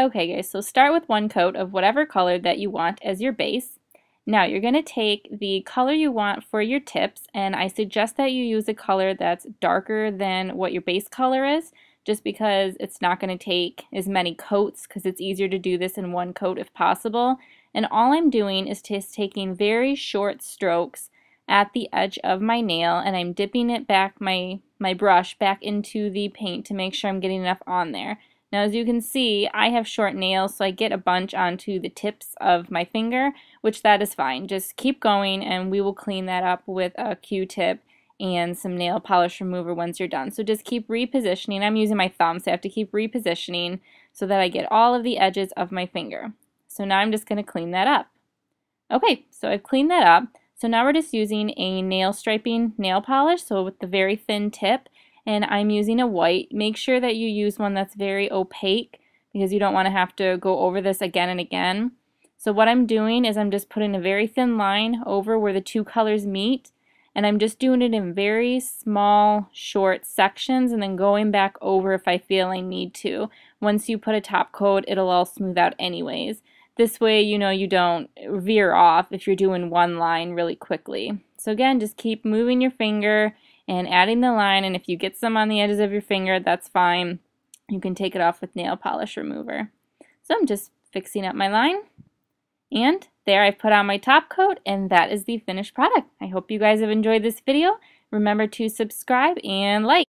Okay guys, so start with one coat of whatever color that you want as your base. Now you're going to take the color you want for your tips, and I suggest that you use a color that's darker than what your base color is, just because it's not going to take as many coats, because it's easier to do this in one coat if possible. And all I'm doing is just taking very short strokes at the edge of my nail, and I'm dipping it back, my brush back into the paint to make sure I'm getting enough on there. Now as you can see, I have short nails, so I get a bunch onto the tips of my finger, which that is fine. Just keep going and we will clean that up with a Q-tip and some nail polish remover once you're done. So just keep repositioning. I'm using my thumb, so I have to keep repositioning so that I get all of the edges of my finger. So now I'm just going to clean that up. Okay, so I've cleaned that up. So now we're just using a nail striping nail polish, so with the very thin tip, and I'm using a white. Make sure that you use one that's very opaque because you don't want to have to go over this again and again. So what I'm doing is I'm just putting a very thin line over where the two colors meet, and I'm just doing it in very small, short sections and then going back over if I feel I need to. Once you put a top coat, it'll all smooth out anyways. This way, you know, you don't veer off if you're doing one line really quickly. So again, just keep moving your finger and adding the line, and if you get some on the edges of your finger, that's fine. You can take it off with nail polish remover. So I'm just fixing up my line, and there I've put on my top coat, and that is the finished product. I hope you guys have enjoyed this video. Remember to subscribe and like.